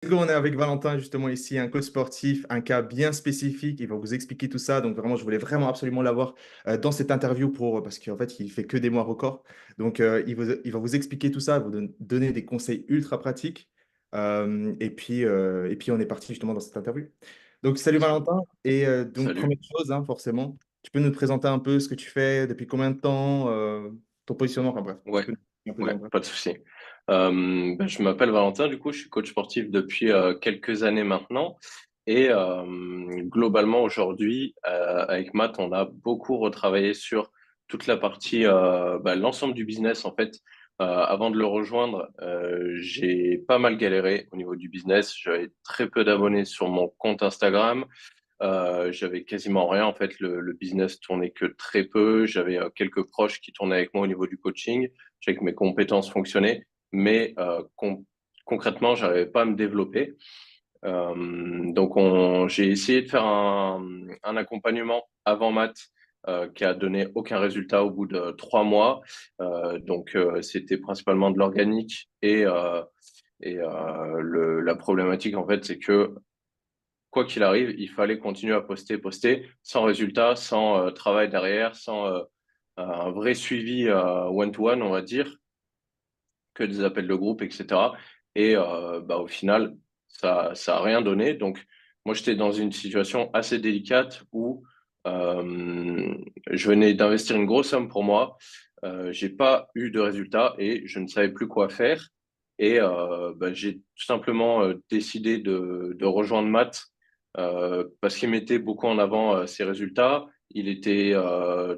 On est avec Valentin justement ici, un coach sportif, un cas bien spécifique. Il va vous expliquer tout ça. Donc vraiment, je voulais vraiment absolument l'avoir dans cette interview parce qu'en fait, il fait que des mois records. Donc il va vous expliquer tout ça, vous donner des conseils ultra pratiques. Et puis on est parti justement dans cette interview. Donc salut Valentin. Et donc Salut. première chose, hein, forcément, tu peux nous présenter un peu ce que tu fais, depuis combien de temps, ton positionnement, enfin bref, tu Ouais, peux nous dire un peu ouais, en bref. pas de souci. Je m'appelle Valentin, du coup, je suis coach sportif depuis quelques années maintenant. Et globalement, aujourd'hui, avec Matt, on a beaucoup retravaillé sur toute la partie, l'ensemble du business, en fait. Avant de le rejoindre, j'ai pas mal galéré au niveau du business. J'avais très peu d'abonnés sur mon compte Instagram. J'avais quasiment rien. En fait, le business tournait que très peu. J'avais quelques proches qui tournaient avec moi au niveau du coaching. Je savais que mes compétences fonctionnaient, mais concrètement, j'arrivais pas à me développer. J'ai essayé de faire un accompagnement avant maths qui a donné aucun résultat au bout de 3 mois. C'était principalement de l'organique la problématique en fait, c'est que quoi qu'il arrive, il fallait continuer à poster, poster, sans résultat, sans travail derrière, sans un vrai suivi one-to-one, on va dire, que des appels de groupe, etc. Au final, ça a rien donné. Donc, moi, j'étais dans une situation assez délicate où euh, je venais d'investir une grosse somme pour moi. J'ai pas eu de résultat et je ne savais plus quoi faire. J'ai tout simplement décidé de rejoindre Matt parce qu'il mettait beaucoup en avant ses résultats. Il était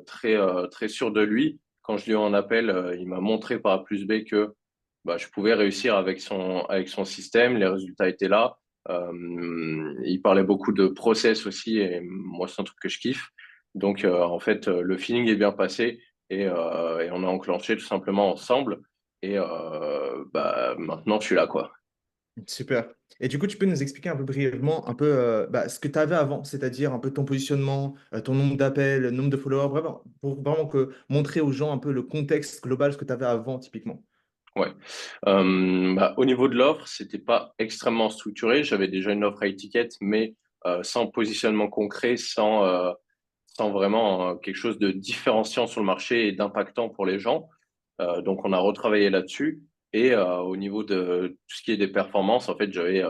très sûr de lui. Quand je lui ai eu en appel, il m'a montré par A plus B que je pouvais réussir avec son système. Les résultats étaient là. Il parlait beaucoup de process aussi et moi, c'est un truc que je kiffe. Le feeling est bien passé et on a enclenché tout simplement ensemble. Maintenant, je suis là, quoi. Super. Et du coup, tu peux nous expliquer un peu brièvement un peu ce que tu avais avant, c'est-à-dire un peu ton positionnement, ton nombre d'appels, le nombre de followers, vraiment, pour vraiment montrer aux gens un peu le contexte global, ce que tu avais avant, typiquement. Ouais. Au niveau de l'offre, c'était pas extrêmement structuré. J'avais déjà une offre à étiquette, mais sans positionnement concret, sans vraiment quelque chose de différenciant sur le marché et d'impactant pour les gens. Donc, on a retravaillé là-dessus. Au niveau de tout ce qui est des performances, en fait, j'avais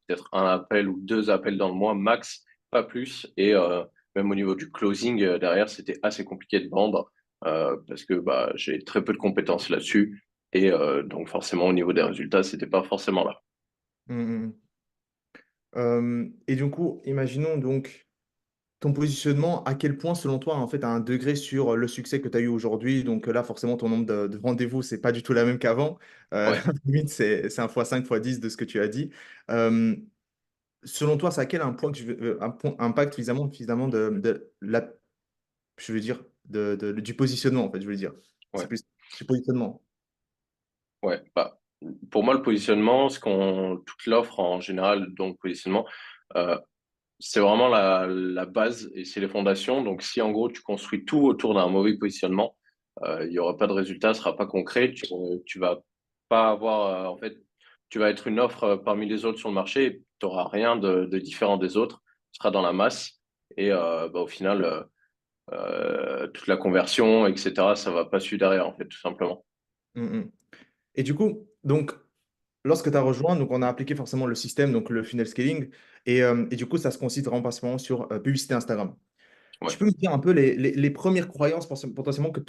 peut-être un appel ou deux appels dans le mois max, pas plus. Même au niveau du closing, derrière, c'était assez compliqué de vendre parce que j'ai très peu de compétences là-dessus. Donc, forcément, au niveau des résultats, c'était pas forcément là. Mhm. Et du coup, imaginons donc ton positionnement, à quel point, selon toi, en fait, à un degré sur le succès que tu as eu aujourd'hui. Donc là, forcément, ton nombre de rendez-vous, c'est pas du tout la même qu'avant. Ouais. Limite, c'est un fois 5 fois 10 de ce que tu as dit. Euh, Selon toi, ça a quel un point impact finalement je veux dire, du positionnement, en fait, je veux dire. C'est Ouais. plus du positionnement. Ouais, pour moi, le positionnement, toute l'offre en général, donc positionnement, euh, c'est vraiment la base et c'est les fondations. Donc, si en gros tu construis tout autour d'un mauvais positionnement, il y aura pas de résultat, ce sera pas concret. Tu vas pas avoir, en fait, tu vas être une offre parmi les autres sur le marché et tu n'auras rien de différent des autres. Tu seras dans la masse au final, toute la conversion, etc., ça va pas suivre derrière, en fait, tout simplement. Mm, mm. Et du coup, donc, lorsque tu as rejoint, donc on a appliqué forcément le système, donc le funnel scaling, et du coup, ça se concentre vraiment principalement sur publicité Instagram. Tu Ouais. peux me dire un peu les premières croyances potentiellement que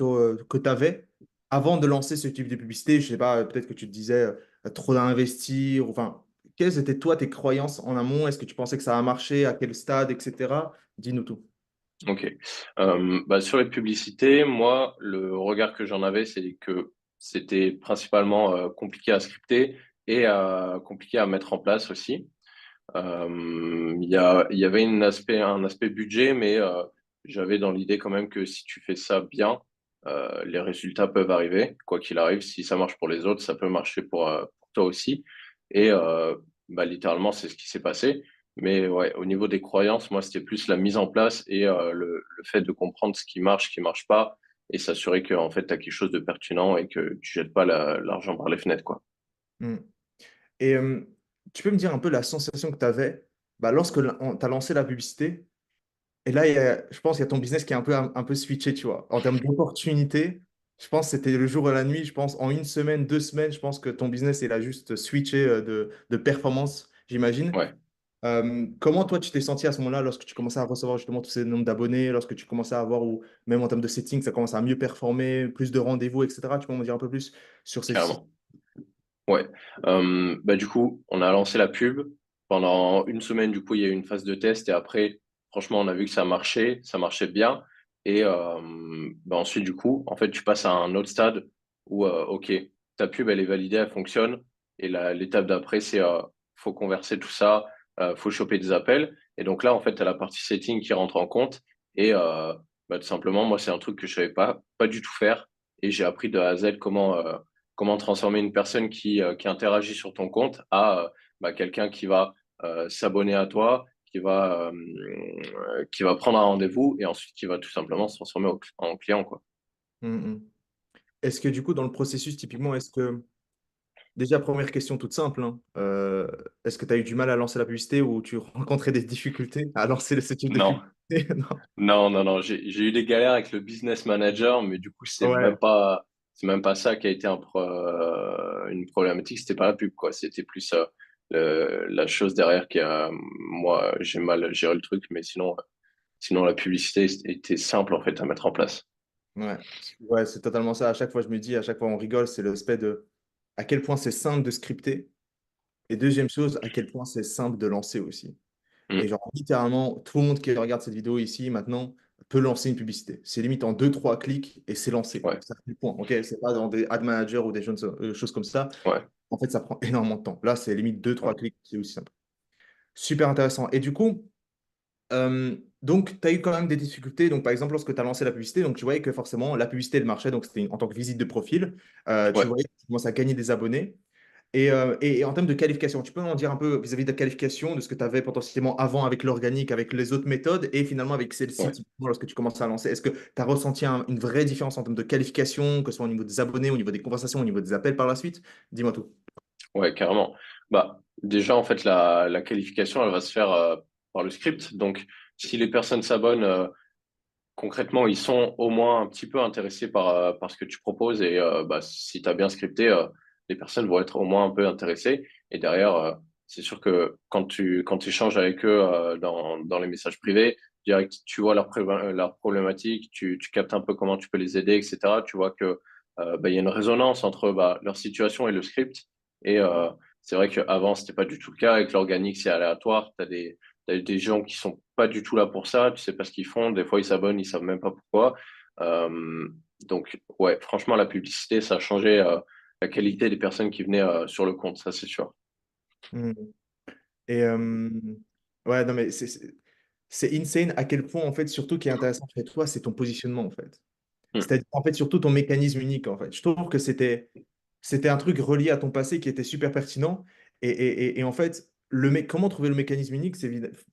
tu avais avant de lancer ce type de publicité? Je sais pas, peut-être que tu te disais trop d'investir, enfin, quelles étaient toi tes croyances en amont? Est-ce que tu pensais que ça a marché? À quel stade, etc. Dis-nous tout. Ok. Sur les publicités, moi, le regard que j'en avais, c'est que c'était principalement compliqué à scripter et compliqué à mettre en place aussi. Il y avait un aspect budget, mais j'avais dans l'idée quand même que si tu fais ça bien, les résultats peuvent arriver. Quoi qu'il arrive, si ça marche pour les autres, ça peut marcher pour toi aussi. Littéralement, c'est ce qui s'est passé. Mais ouais, au niveau des croyances, moi, c'était plus la mise en place et le fait de comprendre ce qui marche pas, et s'assurer que en fait, tu as quelque chose de pertinent et que tu jettes pas l'argent par les fenêtres, quoi. Hmm. Et tu peux me dire un peu la sensation que tu avais bah, lorsque tu as lancé la publicité? Et là, je pense qu'il y a ton business qui est un peu switché, tu vois. En termes d'opportunités, je pense que c'était le jour et la nuit. Je pense en une semaine, 2 semaines, je pense que ton business, il a juste switché de performance, j'imagine. Ouais, Comment toi, tu t'es senti à ce moment-là lorsque tu commençais à recevoir justement tous ces nombres d'abonnés, lorsque tu commençais à voir, ou même en termes de settings, ça commence à mieux performer, plus de rendez-vous, etc. Tu peux m'en dire un peu plus sur ces six. carrément. Ouais. Bah, du coup, on a lancé la pub. Pendant une semaine, du coup, il y a eu une phase de test et après, franchement, on a vu que ça marchait bien. Et bah, ensuite, du coup, en fait, tu passes à un autre stade où, OK, ta pub, elle est validée, elle fonctionne. Et l'étape d'après, c'est faut converser tout ça, faut choper des appels. Et donc là, en fait, tu as la partie setting qui rentre en compte. Et bah, tout simplement, moi, c'est un truc que je savais pas du tout faire. Et j'ai appris de A à Z comment transformer une personne qui interagit sur ton compte à bah, quelqu'un qui va s'abonner à toi, qui va prendre un rendez-vous et ensuite qui va tout simplement se transformer en client, quoi. Mhm. Est-ce que du coup, dans le processus, typiquement, est-ce que déjà, première question toute simple, hein. Est-ce que tu as eu du mal à lancer la publicité ou tu rencontrais des difficultés à lancer ce type de Non, publicité? Non. non. J'ai eu des galères avec le business manager, mais du coup, Ouais. c'est même pas ça qui a été une problématique. C'était pas la pub, quoi. C'était plus la chose derrière moi, j'ai mal géré le truc, mais sinon, la publicité était simple, en fait, à mettre en place. Ouais, ouais, c'est totalement ça. À chaque fois, je me dis, à chaque fois, on rigole, c'est l'aspect de à quel point c'est simple de scripter. Et deuxième chose, à quel point c'est simple de lancer aussi. Et Mm. genre, littéralement, tout le monde qui regarde cette vidéo ici maintenant peut lancer une publicité. C'est limite en deux trois clics et c'est lancé. Ouais, Ça fait le point. Ok, c'est pas dans des ad managers ou des choses comme ça. ouais, En fait, ça prend énormément de temps. Là, c'est limite deux ouais, trois clics, c'est aussi simple. Super intéressant. Et du coup, donc, tu as eu quand même des difficultés. Donc, par exemple, lorsque tu as lancé la publicité, donc tu voyais que forcément, la publicité, elle marchait. Donc, c'était en tant que visite de profil. Tu ouais. voyais que tu commences à gagner des abonnés. Et en termes de qualification, tu peux en dire un peu vis-à-vis de la qualification, de ce que tu avais potentiellement avant avec l'organique, avec les autres méthodes, et finalement avec celle-ci, Ouais, typiquement, lorsque tu commences à lancer. Est-ce que tu as ressenti une vraie différence en termes de qualification, que ce soit au niveau des abonnés, au niveau des conversations, au niveau des appels par la suite? Dis-moi tout. ouais, carrément. Bah, déjà, en fait, la qualification, elle va se faire par le script. Donc, si les personnes s'abonnent, concrètement, ils sont au moins un petit peu intéressés par ce que tu proposes. Et bah, si tu as bien scripté, les personnes vont être au moins un peu intéressées. Et derrière, c'est sûr que quand tu échanges avec eux dans les messages privés, direct, tu vois leur problématique, tu captes un peu comment tu peux les aider, etc. Tu vois que bah, il y a une résonance entre bah, leur situation et le script. Et c'est vrai qu'avant, c'était pas du tout le cas. Avec l'organique, c'est aléatoire. T'as des gens qui sont pas du tout là pour ça, tu sais pas ce qu'ils font, des fois ils s'abonnent, ils savent même pas pourquoi. Euh, donc ouais, franchement la publicité, ça a changé la qualité des personnes qui venaient sur le compte, ça c'est sûr. Hmm. Et ouais, non, mais c'est insane à quel point, en fait, surtout qui est intéressant chez toi, c'est ton positionnement, en fait. Hmm. C'est-à-dire, en fait, surtout ton mécanisme unique, en fait. Je trouve que c'était un truc relié à ton passé qui était super pertinent. Et en fait, comment trouver le mécanisme unique, c'est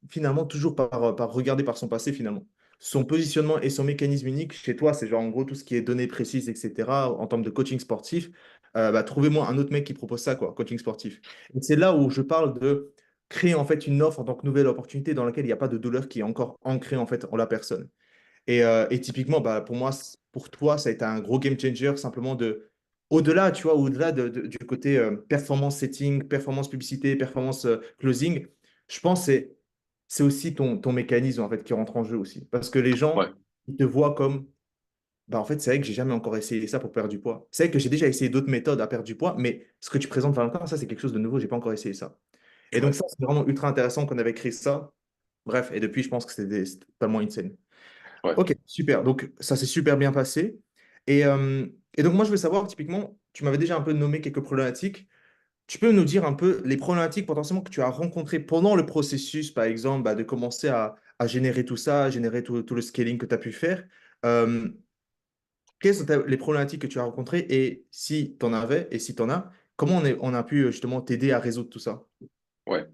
finalement toujours par regarder par son passé, finalement. Son positionnement et son mécanisme unique chez toi, c'est genre en gros tout ce qui est données précises, etc. En termes de coaching sportif, bah, trouvez-moi un autre mec qui propose ça, quoi, coaching sportif. Et c'est là où je parle de créer en fait une offre en tant que nouvelle opportunité dans laquelle il n'y a pas de douleur qui est encore ancrée en fait en la personne. Et typiquement, bah, pour moi, pour toi, ça a été un gros game changer, simplement au-delà, tu vois, au-delà du côté performance setting, performance publicité, performance closing, je pense que c'est aussi ton mécanisme, en fait, qui rentre en jeu aussi. Parce que les Ouais, gens, ils te voient comme, bah, en fait, c'est vrai que j'ai jamais encore essayé ça pour perdre du poids. C'est vrai que j'ai déjà essayé d'autres méthodes à perdre du poids, mais ce que tu présentes, Valentin, ça, c'est quelque chose de nouveau, j'ai pas encore essayé ça. Et donc, ouais, ça, c'est vraiment ultra intéressant qu'on avait créé ça. Bref, et depuis, je pense que c'est totalement insane. ouais, Ok, super. Donc, ça s'est super bien passé. Et donc, moi, je veux savoir, typiquement, tu m'avais déjà un peu nommé quelques problématiques. Tu peux nous dire un peu les problématiques potentiellement que tu as rencontrées pendant le processus, par exemple, bah, de commencer à générer tout ça, à générer tout le scaling que tu as pu faire. Euh, Quelles sont les problématiques que tu as rencontrées et si tu en avais et si tu en as, comment on a pu justement t'aider à résoudre tout ça? ouais.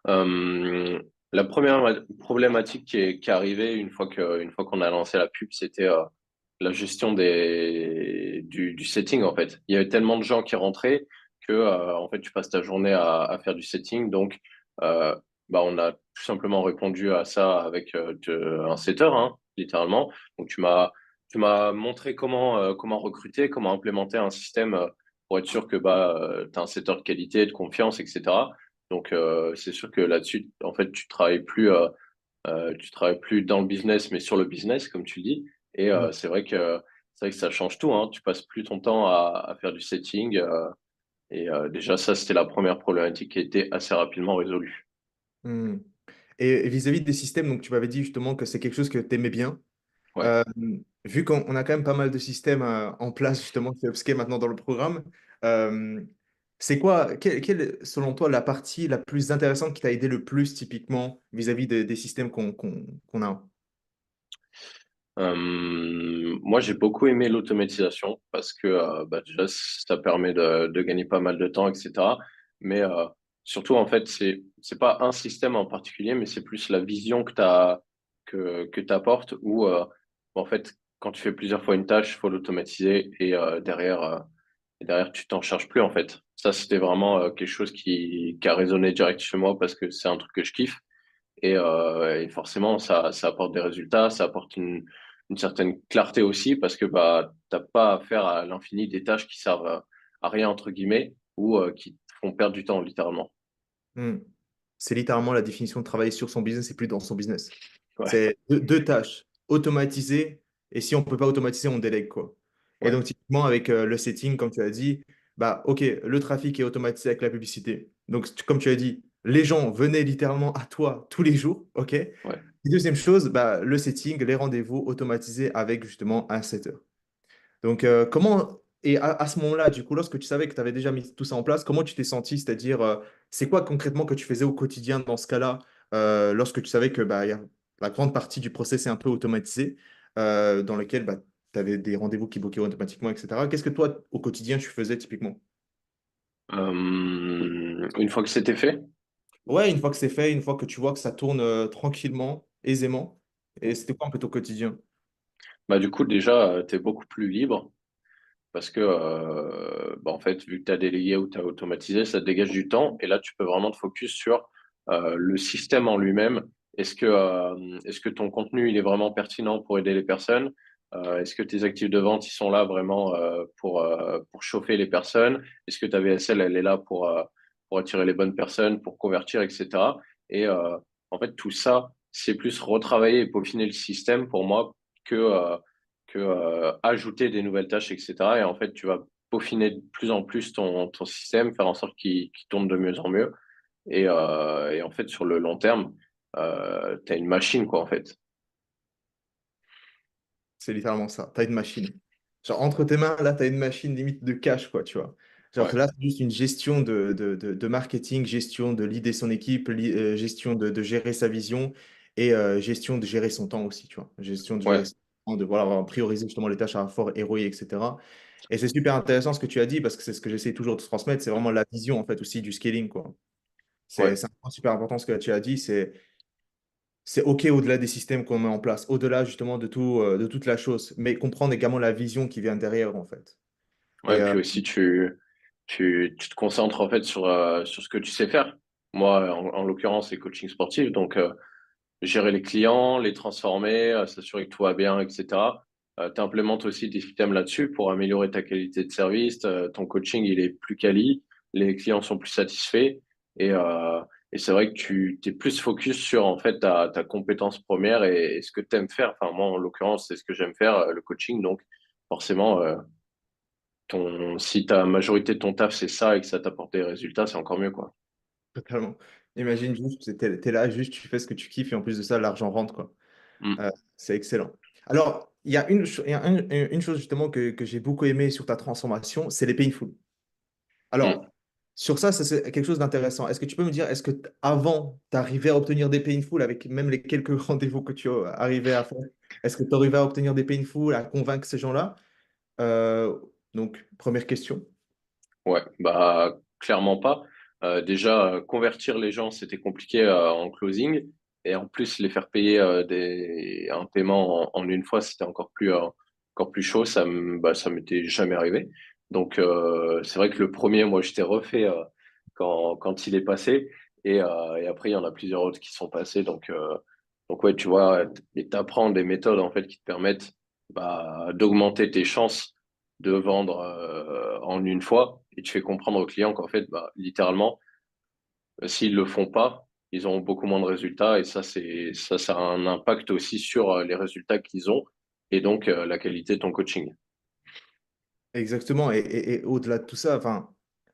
Euh, la première problématique qui est arrivée une fois qu'on a lancé la pub, c'était la gestion du setting en fait. Il y avait tellement de gens qui rentraient que en fait tu passes ta journée à faire du setting. Donc bah on a tout simplement répondu à ça avec un setter, hein, littéralement. Donc tu m'as montré comment recruter, comment implémenter un système pour être sûr que tu as un setter de qualité, de confiance, etc. Donc c'est sûr que là-dessus en fait tu travailles plus dans le business mais sur le business comme tu le dis. Et c'est vrai que ça change tout, hein. Tu passes plus ton temps à faire du setting. Déjà, ça, c'était la première problématique qui a été assez rapidement résolue. Hmm. Et vis-à-vis des systèmes, donc tu m'avais dit justement que c'est quelque chose que tu aimais bien. Ouais. Euh, Vu qu'on a quand même pas mal de systèmes en place justement chez Upscape maintenant dans le programme, euh, c'est quoi, quelle est, selon toi, la partie la plus intéressante qui t'a aidé le plus typiquement vis-à-vis des systèmes qu'on a? Moi, j'ai beaucoup aimé l'automatisation parce que déjà, ça permet de gagner pas mal de temps, etc. Mais surtout, en fait, c'est pas un système en particulier, mais c'est plus la vision que t'apportes où, en fait, quand tu fais plusieurs fois une tâche, il faut l'automatiser et derrière, tu t'en charges plus, en fait. Ça, c'était vraiment quelque chose qui a résonné direct chez moi parce que c'est un truc que je kiffe. Et forcément, ça apporte des résultats, ça apporte une certaine clarté aussi parce que t'as pas à faire à l'infini des tâches qui servent à rien, entre guillemets, ou qui te font perdre du temps, littéralement. Hmm. C'est littéralement la définition de travailler sur son business et plus dans son business. Ouais, C'est deux tâches, automatiser, et si on ne peut pas automatiser, on délègue, quoi. Et ouais, donc, typiquement, avec le setting, comme tu as dit, bah, OK, le trafic est automatisé avec la publicité. Donc, comme tu as dit, les gens venaient littéralement à toi tous les jours, OK? Et ouais. deuxième chose, bah, le setting, les rendez-vous automatisés avec justement un setter. Donc, comment, et à ce moment-là, du coup, lorsque tu savais que tu avais déjà mis tout ça en place, comment tu t'es senti? C'est-à-dire, c'est quoi concrètement que tu faisais au quotidien dans ce cas-là, lorsque tu savais que la grande partie du process est un peu automatisé, dans lequel tu avais des rendez-vous qui bloquaient automatiquement, etc. Qu'est-ce que toi, au quotidien, tu faisais typiquement? Une fois que c'était fait, Ouais, une fois que c'est fait, une fois que tu vois que ça tourne tranquillement, aisément, et c'était quoi un peu ton quotidien? du coup, déjà, tu es beaucoup plus libre parce que, en fait, vu que tu as délégué ou tu as automatisé, ça te dégage du temps. Et là, tu peux vraiment te focus sur le système en lui-même. Est-ce que ton contenu, il est vraiment pertinent pour aider les personnes? Est-ce que tes actifs de vente, ils sont là vraiment pour chauffer les personnes? Est-ce que ta VSL, elle est là pour attirer les bonnes personnes, pour convertir, etc. Et en fait, tout ça, c'est plus retravailler et peaufiner le système pour moi que ajouter des nouvelles tâches, etc. Et en fait, tu vas peaufiner de plus en plus ton système, faire en sorte qu'il tourne de mieux en mieux. Et en fait, sur le long terme, tu as une machine, quoi, en fait. C'est littéralement ça. Tu as une machine. Genre, entre tes mains, là, tu as une machine limite de cash, quoi, tu vois. Genre, Ouais, là, c'est juste une gestion de marketing, gestion de l'idée son équipe, gestion de gérer sa vision et gestion de gérer son temps aussi, tu vois. Gestion de gérer ouais, son temps, de voilà, prioriser justement les tâches à fort héroïque, etc. Et c'est super intéressant ce que tu as dit parce que c'est ce que j'essaie toujours de transmettre. C'est vraiment la vision, en fait, aussi du scaling, quoi. ouais, C'est un point super important ce que tu as dit. C'est OK au-delà des systèmes qu'on met en place, au-delà justement de tout, de toute la chose, mais comprendre également la vision qui vient derrière, en fait. Et ouais. Puis aussi, tu te concentres, en fait, sur ce que tu sais faire. Moi, en l'occurrence, c'est coaching sportif. Donc, gérer les clients, les transformer, s'assurer que tout va bien, etc. Tu implémentes aussi des systèmes là-dessus pour améliorer ta qualité de service. Ton coaching, il est plus quali, les clients sont plus satisfaits. Et c'est vrai que tu es plus focus sur en fait ta compétence première et ce que tu aimes faire. Enfin, moi, en l'occurrence, c'est ce que j'aime faire, le coaching. Donc, forcément, si ta majorité de ton taf, c'est ça et que ça t'apporte des résultats, c'est encore mieux, quoi. totalement. Imagine juste, t'es là, juste, tu fais ce que tu kiffes, et en plus de ça, l'argent rentre, quoi. Mm, C'est excellent. Alors, il y a il y a une chose justement que j'ai beaucoup aimé sur ta transformation, c'est les painful. mm. Alors, sur ça, c'est quelque chose d'intéressant. Est-ce que tu peux me dire, est-ce que avant, tu arrivais à obtenir des painful avec même les quelques rendez-vous que tu arrivais à faire? Est-ce que tu arrivais à obtenir des painful, à convaincre ces gens-là? Euh, donc, première question. Ouais, clairement pas. Déjà, convertir les gens, c'était compliqué en closing. Et en plus, les faire payer un paiement en une fois, c'était encore plus chaud. Ça m'était jamais arrivé. Donc, c'est vrai que le premier, moi, je t'ai refait quand il est passé. Et après, il y en a plusieurs autres qui sont passés. Donc ouais, tu vois, et t'apprends des méthodes en fait qui te permettent d'augmenter tes chances de vendre en une fois. Et tu fais comprendre aux clients qu'en fait, littéralement, s'ils le font pas, ils auront beaucoup moins de résultats. Et ça a un impact aussi sur les résultats qu'ils ont et donc la qualité de ton coaching. Exactement. Et au-delà de tout ça, enfin,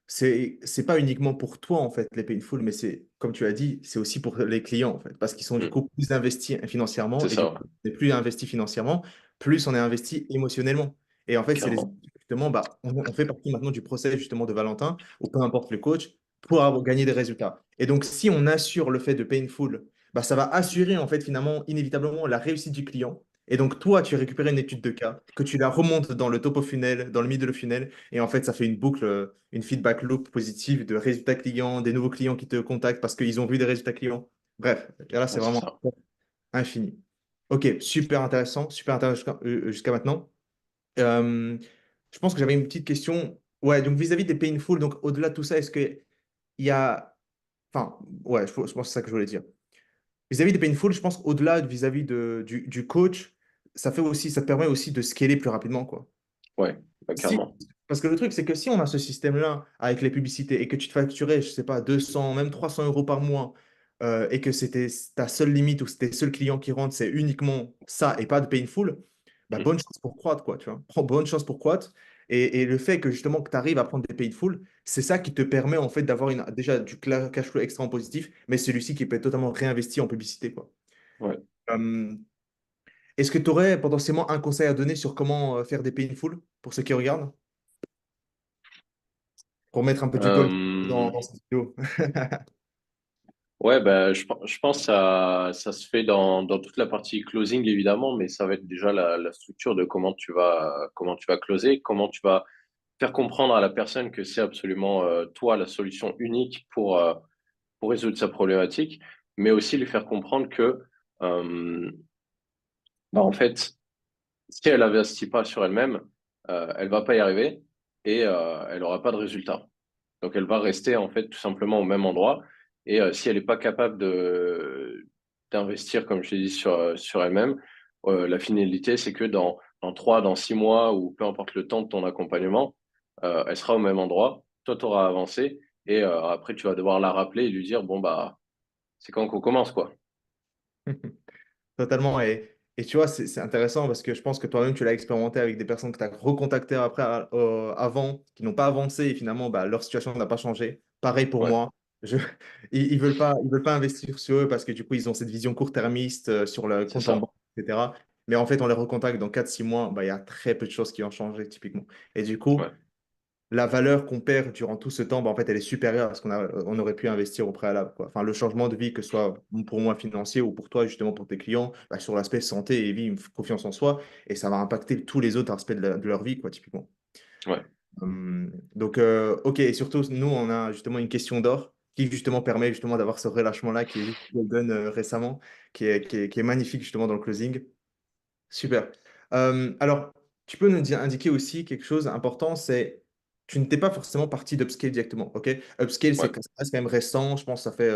c'est pas uniquement pour toi, en fait, les painful, mais c'est, comme tu as dit, c'est aussi pour les clients, en fait, parce qu'ils sont du Mm. coup plus investis financièrement. C'est Et du ça, coup, ouais. on est plus investi financièrement, plus on est investi émotionnellement. Et en fait, c'est les Clairement. justement, on fait partie maintenant du process justement de Valentin, ou peu importe le coach, pour gagner des résultats. Et donc, si on assure le fait de painful, ça va assurer, en fait, finalement, inévitablement, la réussite du client. Et donc, toi, tu récupères une étude de cas, que tu la remontes dans le top of funnel, dans le middle funnel, et en fait, ça fait une boucle, une feedback loop positive de résultats clients, des nouveaux clients qui te contactent parce qu'ils ont vu des résultats clients. Bref, et là, c'est Ouais, c'est vraiment ça. infini. Ok, super intéressant jusqu'à maintenant. Euh, je pense que j'avais une petite question. Ouais, donc vis-à-vis des painful, donc au-delà de tout ça, est-ce qu'il y a. Enfin, ouais, je pense que c'est ça que je voulais dire. Vis-à-vis des painful, je pense qu'au-delà vis-à-vis du coach, ça te permet aussi de scaler plus rapidement, quoi. Ouais, Si, clairement. parce que le truc, c'est que si on a ce système-là avec les publicités et que tu te facturais, je sais pas, 200, même 300 euros par mois, et que c'était ta seule limite ou c'était tes seuls clients qui rentrent, c'est uniquement ça et pas de painful, Mm. bonne chance pour croître, quoi, tu vois. Bonne chance pour croître. Et le fait que justement que tu arrives à prendre des painful, c'est ça qui te permet en fait d'avoir déjà du cash flow extrêmement positif, mais celui-ci qui peut être totalement réinvesti en publicité, quoi. Ouais. Euh, Est-ce que tu aurais potentiellement un conseil à donner sur comment faire des painful pour ceux qui regardent? Pour mettre un peu du gold Euh, dans cette vidéo. Ouais, je pense que ça se fait dans toute la partie closing, évidemment, mais ça va être déjà la structure de comment tu vas closer, comment tu vas faire comprendre à la personne que c'est absolument toi la solution unique pour résoudre sa problématique, mais aussi lui faire comprendre que, euh, en fait, si elle n'investit pas sur elle-même, elle va pas y arriver et elle n'aura pas de résultat. Donc, elle va rester en fait tout simplement au même endroit. Et si elle n'est pas capable d'investir, comme je l'ai dit, sur elle-même, la finalité, c'est que dans 3, dans 6 mois, ou peu importe le temps de ton accompagnement, elle sera au même endroit. Toi, tu auras avancé. Et après, tu vas devoir la rappeler et lui dire, bon, c'est quand qu'on commence, quoi. Totalement. Et tu vois, c'est intéressant parce que je pense que toi-même, tu l'as expérimenté avec des personnes que tu as recontactées après, avant, qui n'ont pas avancé et finalement, leur situation n'a pas changé. Pareil pour Ouais, moi. Je, ils veulent pas investir sur eux parce que du coup, ils ont cette vision court-termiste sur le c'est compte en ça. banque, etc. Mais en fait, on les recontacte dans 4 6 mois, il y a très peu de choses qui ont changé, typiquement. Et du coup, Ouais, la valeur qu'on perd durant tout ce temps, en fait, elle est supérieure à ce on aurait pu investir au préalable, quoi. Enfin, le changement de vie, que ce soit pour moi financier ou pour toi, justement, pour tes clients, sur l'aspect santé et vie, confiance en soi, et ça va impacter tous les autres aspects de leur vie, quoi, typiquement. ouais, Donc, ok, et surtout, nous, on a justement une question d'or qui, justement, permet justement d'avoir ce relâchement-là qui est juste golden récemment, qui est magnifique, justement, dans le closing. Super. Alors, tu peux nous indiquer aussi quelque chose d'important, c'est tu n'étais pas forcément parti d'Upscale directement, ok? Upscale, ouais, ça reste quand même récent, je pense que ça fait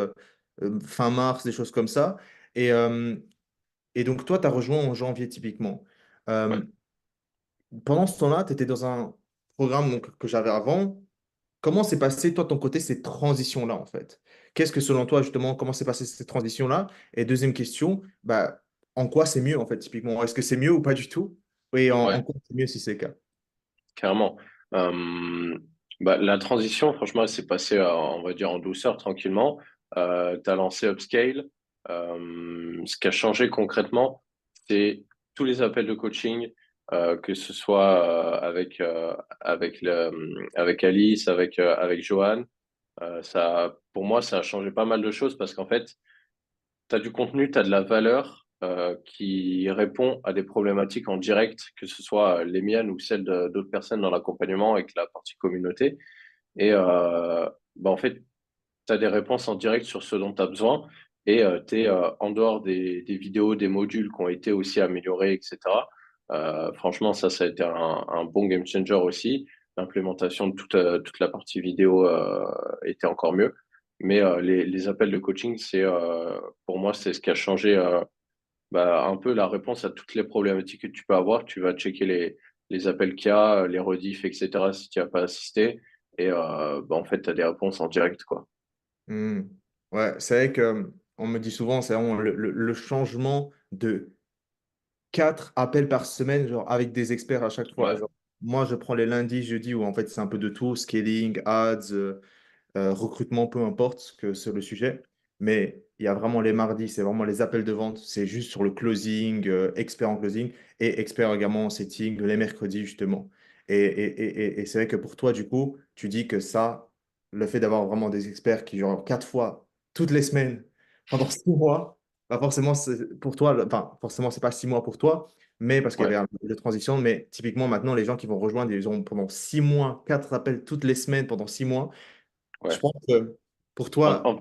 fin mars, des choses comme ça. Et, euh, et donc, toi, tu as rejoint en janvier typiquement. ouais. Euh, Pendant ce temps-là, tu étais dans un programme donc, que j'avais avant. Comment s'est passé, toi, de ton côté, ces transitions-là, en fait? Qu'est-ce que, selon toi, justement, comment s'est passé ces transitions-là? Et deuxième question, en quoi c'est mieux, en fait, typiquement? Est-ce que c'est mieux ou pas du tout? Et en Ouais. quoi c'est mieux si c'est le cas? Carrément. Euh, la transition, franchement, elle s'est passée, on va dire, en douceur, tranquillement. Tu as lancé Upscale. Ce qui a changé concrètement, c'est tous les appels de coaching, que ce soit avec Alice, avec Johan. Pour moi, ça a changé pas mal de choses parce qu'en fait, tu as du contenu, tu as de la valeur qui répond à des problématiques en direct, que ce soit les miennes ou celles d'autres personnes dans l'accompagnement avec la partie communauté. Et en fait, tu as des réponses en direct sur ce dont tu as besoin et tu es en dehors des vidéos, des modules qui ont été aussi améliorés, etc. Franchement, ça a été un bon game changer aussi. l'implémentation de toute la partie vidéo était encore mieux. Mais les appels de coaching, pour moi, c'est ce qui a changé un peu la réponse à toutes les problématiques que tu peux avoir. Tu vas checker les appels qu'il y a, les rediffs, etc., si tu n'as pas assisté. Et en fait, tu as des réponses en direct, quoi. Hmm. Ouais, c'est vrai que on me dit souvent, c'est vraiment le changement de 4 appels par semaine, genre avec des experts à chaque fois. Ouais, Genre, moi, je prends les lundis, jeudis, où en fait, c'est un peu de tout, scaling, ads, recrutement, peu importe ce que c'est le sujet. Mais il y a vraiment les mardis, c'est vraiment les appels de vente, c'est juste sur le closing, expert en closing et expert également en setting les mercredis, justement. Et c'est vrai que pour toi, du coup, tu dis que ça, le fait d'avoir vraiment des experts qui, genre, 4 fois, toutes les semaines, pendant 6 mois, bah forcément, pour toi, enfin, forcément, c'est pas 6 mois pour toi, mais parce qu'il y ouais, avait un peu de transition. Mais typiquement, maintenant, les gens qui vont rejoindre, ils ont pendant 6 mois, 4 appels toutes les semaines pendant 6 mois. Je ouais. pense que pour En, toi, en-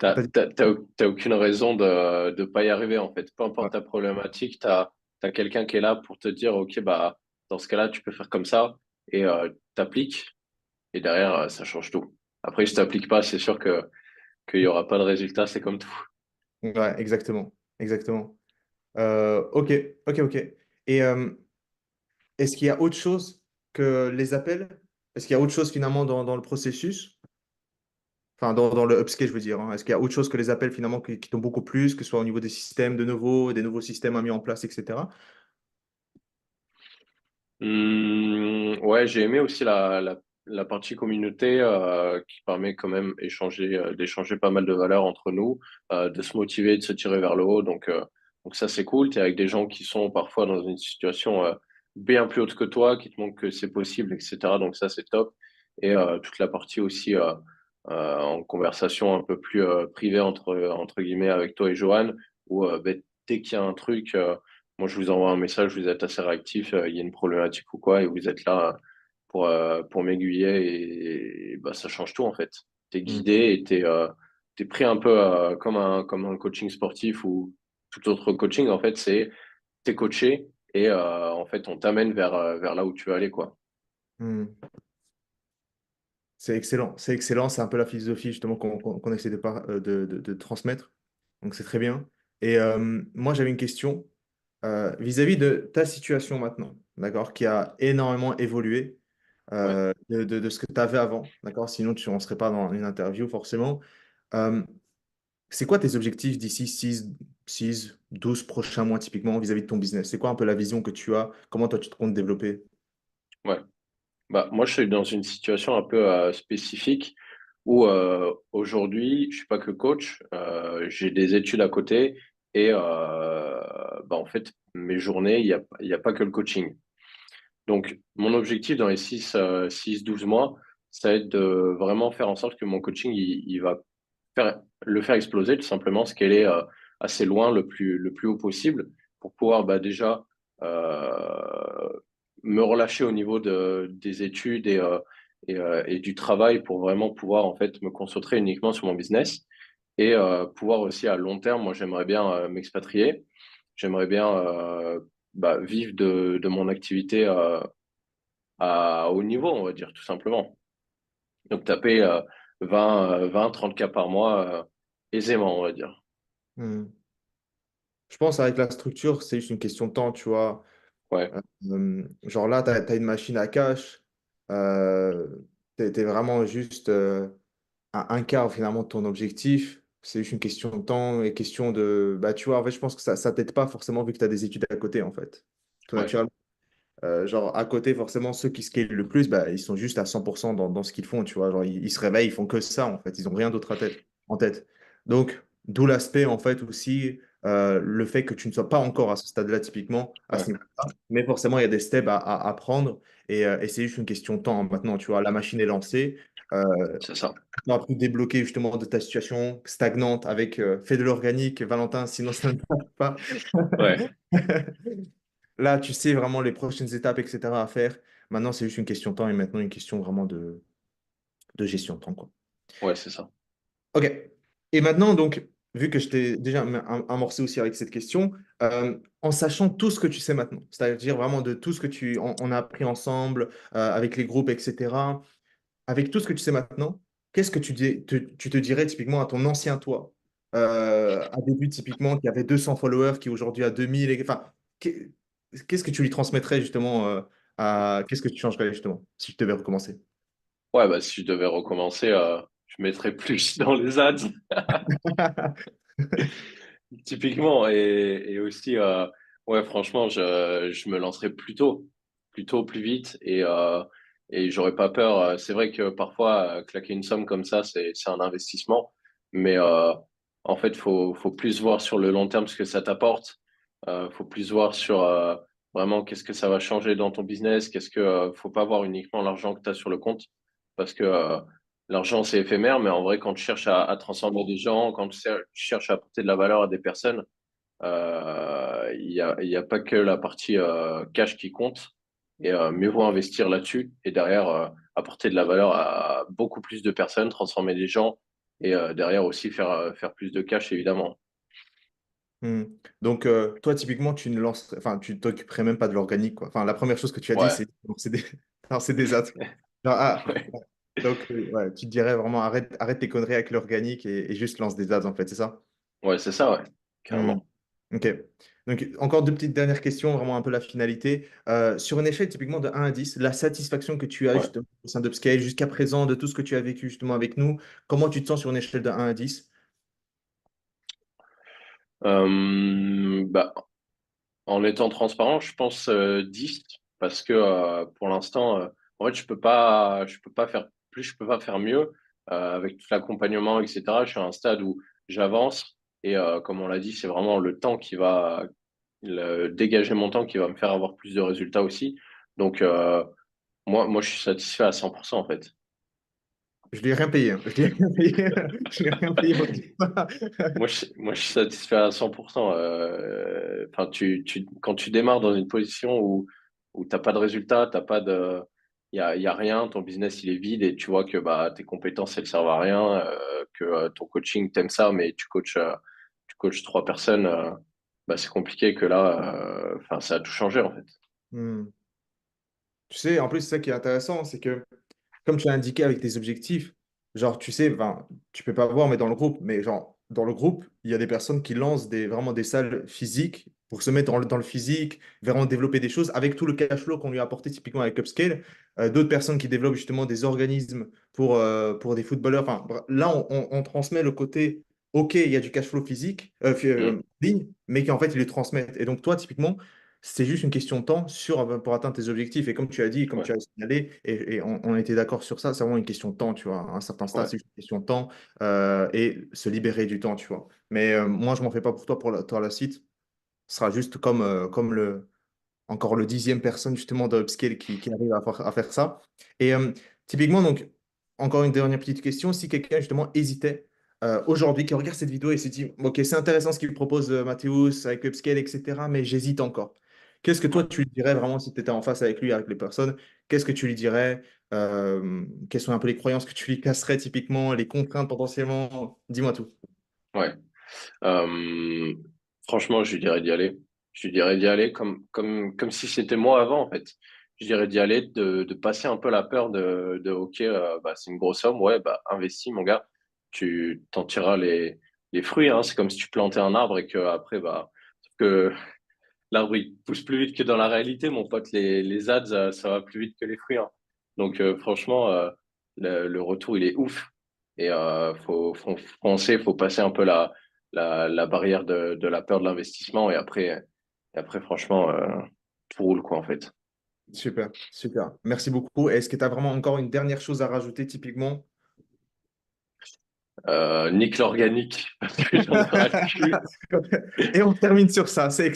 t'as aucune raison de ne pas y arriver, en fait. Peu ouais, importe ta problématique, t'as quelqu'un qui est là pour te dire, OK, bah, dans ce cas-là, tu peux faire comme ça et t'appliques. Et derrière, ça change tout. Après, si t'appliques pas, c'est sûr qu'il y aura pas de résultat. C'est comme tout. ouais, exactement, exactement. Ok, ok, ok. Et est-ce qu'il y a autre chose que les appels? Est-ce qu'il y a autre chose finalement dans le processus? Enfin, dans le upscale, je veux dire, hein. Est-ce qu'il y a autre chose que les appels finalement qui t'ont beaucoup plus, que ce soit au niveau des systèmes de nouveaux, des nouveaux systèmes à mis en place, etc. Ouais, j'ai aimé aussi la partie communauté qui permet quand même d'échanger pas mal de valeurs entre nous, de se motiver, de se tirer vers le haut. Donc ça, c'est cool. Tu es avec des gens qui sont parfois dans une situation bien plus haute que toi, qui te montrent que c'est possible, etc. Donc ça, c'est top. Et toute la partie aussi en conversation un peu plus privée entre guillemets avec toi et Johan, où dès qu'il y a un truc. Moi, je vous envoie un message, vous êtes assez réactif, il y a une problématique ou quoi, et vous êtes là pour m'aiguiller, et bah, ça change tout en fait. Tu es Hmm. guidé et t'es pris un peu comme un coaching sportif ou tout autre coaching. En fait, t'es coaché et en fait, on t'amène vers là où tu veux aller, quoi. Hmm. C'est excellent, c'est un peu la philosophie justement qu'on essaie de transmettre. Donc c'est très bien. Et moi j'avais une question vis-à-vis de ta situation maintenant, d'accord, qui a énormément évolué Ouais. de ce que tu avais avant, d'accord, sinon on ne serait pas dans une interview forcément. Euh, c'est quoi tes objectifs d'ici 12 prochains mois typiquement vis-à-vis de ton business? C'est quoi un peu la vision que tu as? Comment toi tu te comptes développer? Ouais. Bah, moi, je suis dans une situation un peu spécifique où aujourd'hui, je suis pas que coach, j'ai des études à côté et en fait, mes journées, il y a pas que le coaching. Donc, mon objectif dans les 12 mois, ça va être de vraiment faire en sorte que mon coaching, il va le faire exploser tout simplement, ce qu'elle est assez loin le plus haut possible pour pouvoir déjà euh, me relâcher au niveau des études et du travail pour vraiment pouvoir en fait me concentrer uniquement sur mon business et pouvoir aussi à long terme, moi j'aimerais bien m'expatrier, j'aimerais bien vivre de mon activité à haut niveau, on va dire tout simplement. Donc taper 30 cas par mois aisément, on va dire. Hmm. Je pense avec la structure, c'est juste une question de temps, tu vois. Ouais, Genre là, tu as, une machine à cash, tu es vraiment juste à un quart finalement de ton objectif. C'est juste une question de temps et question de... Bah, tu vois, en fait, je pense que ça t'aide pas forcément vu que tu as des études à côté, en fait. Tout ouais, naturellement. Genre, à côté, forcément, ceux qui scalent le plus, bah, ils sont juste à 100% dans ce qu'ils font, tu vois. Genre, ils se réveillent, ils font que ça, en fait. Ils n'ont rien d'autre en tête. Donc, d'où l'aspect, en fait, aussi, le fait que tu ne sois pas encore à ce stade-là, typiquement, à ce ouais, niveau-là. Mais forcément, il y a des steps à prendre et c'est juste une question de temps maintenant, tu vois. La machine est lancée. c'est ça. Tu as pu débloquer justement de ta situation stagnante avec fais de l'organique, Valentin, sinon ça ne passe pas. Ouais, Là, tu sais vraiment les prochaines étapes, etc. à faire. Maintenant, c'est juste une question de temps et maintenant une question vraiment de gestion de temps, quoi. ouais, c'est ça. OK. Et maintenant, donc, vu que je t'ai déjà amorcé aussi avec cette question, en sachant tout ce que tu sais maintenant, c'est-à-dire vraiment de tout ce que on a appris ensemble, avec les groupes, etc., avec tout ce que tu sais maintenant, qu'est-ce que tu te dirais typiquement à ton ancien toi, à début typiquement, qui avait 200 followers, qui aujourd'hui a 2000, enfin, qu'est- qu'est-ce que tu lui transmettrais justement, qu'est-ce que tu changerais justement, si je devais recommencer? Ouais, bah, si je devais recommencer, je mettrais plus dans les ads, typiquement. Et aussi, ouais, franchement, je me lancerais plus tôt, plus vite. Et j'aurais pas peur. C'est vrai que parfois, claquer une somme comme ça, c'est un investissement. Mais en fait, faut plus voir sur le long terme ce que ça t'apporte. Faut plus voir sur vraiment qu'est-ce que ça va changer dans ton business. Faut pas voir uniquement l'argent que tu as sur le compte. Parce que l'argent, c'est éphémère, mais en vrai, quand tu cherches à transformer des gens, quand tu cherches à apporter de la valeur à des personnes, il y a pas que la partie cash qui compte. Et mieux vaut investir là-dessus et derrière apporter de la valeur à beaucoup plus de personnes, transformer des gens et derrière aussi faire plus de cash, évidemment. Hmm. Donc, toi, typiquement, tu ne lances, enfin, tu t'occuperais même pas de l'organique, quoi. Enfin, la première chose que tu as dit, Ouais, c'est donc, c'est des, non, c'est des ads. Genre, ouais, ouais. Donc, ouais, tu te dirais vraiment, arrête tes conneries avec l'organique et juste lance des ads, en fait, c'est ça? ouais, c'est ça, ouais, Hmm. carrément. Ok. Donc, encore deux petites dernières questions, vraiment un peu la finalité. Sur une échelle typiquement de 1 à 10, la satisfaction que tu as Ouais. justement au sein d'Upscale jusqu'à présent, de tout ce que tu as vécu justement avec nous, comment tu te sens sur une échelle de 1 à 10? Bah, en étant transparent, je pense 10 parce que pour l'instant, en fait, je peux pas faire plus, je peux pas faire mieux avec tout l'accompagnement, etc. Je suis à un stade où j'avance et comme on l'a dit, c'est vraiment le temps qui va dégager mon temps qui va me faire avoir plus de résultats aussi. Donc, moi, je suis satisfait à 100% en fait. Je lui ai rien payé, hein. Je lui ai rien payé. Je lui ai rien payé pour dire ça. Moi, je suis satisfait à 100%. Enfin, quand tu démarres dans une position où t'as pas de résultat, t'as pas de, il y a rien, ton business il est vide et tu vois que bah tes compétences elles servent à rien, que ton coaching t'aimes ça, mais tu coaches trois personnes, bah c'est compliqué que là, enfin ça a tout changé en fait. Hmm. Tu sais, en plus, c'est ça qui est intéressant, c'est que, comme tu l'as indiqué avec tes objectifs, genre, tu sais, enfin, tu peux pas voir, mais dans le groupe, mais genre, dans le groupe, il y a des personnes qui lancent vraiment des salles physiques pour se mettre dans le physique, vraiment développer des choses avec tout le cash flow qu'on lui a apporté typiquement avec Upscale. D'autres personnes qui développent justement des organismes pour des footballeurs. Enfin, là, on transmet le côté, OK, il y a du cash flow physique, Mm. ligne, mais qu'en fait, ils le transmettent. Et donc, toi, typiquement, c'est juste une question de temps pour atteindre tes objectifs. Et comme tu as dit, comme Ouais, tu as signalé, et on était d'accord sur ça, c'est vraiment une question de temps, tu vois. À un certain stade, ouais, c'est juste une question de temps et se libérer du temps, tu vois. Mais moi, je m'en fais pas pour toi, pour la suite. Ce sera juste comme encore le 10e personne justement de Upscale qui arrive à faire ça. Et typiquement, donc, encore une dernière petite question, si quelqu'un justement hésitait aujourd'hui, qui regarde cette vidéo et se dit, OK, c'est intéressant ce qu'il propose Mathéus avec Upscale, etc., mais j'hésite encore. Qu'est-ce que toi, ouais, tu lui dirais vraiment si tu étais en face avec lui, avec les personnes? Qu'est-ce que tu lui dirais? Quelles sont un peu les croyances que tu lui casserais typiquement, les contraintes potentiellement? Dis-moi tout. ouais. Euh, Franchement, je lui dirais d'y aller. Je lui dirais d'y aller comme si c'était moi avant, en fait. Je dirais d'y aller, de passer un peu la peur de OK, bah, c'est une grosse somme, ouais, bah, investis, mon gars. Tu t'en tireras les fruits, hein. C'est comme si tu plantais un arbre et que après, bah, sauf que l'arbre, il pousse plus vite que dans la réalité, mon pote. Les ads, ça va plus vite que les fruits, hein. Donc, franchement, le retour, il est ouf. Et faut foncer, faut passer un peu la barrière de la peur de l'investissement. Et après franchement, tout roule, quoi, en fait. Super, super. Merci beaucoup. Est-ce que tu as vraiment encore une dernière chose à rajouter typiquement? Nique l'organique, parce que j'en ai ras le cul. Et on termine sur ça. C'est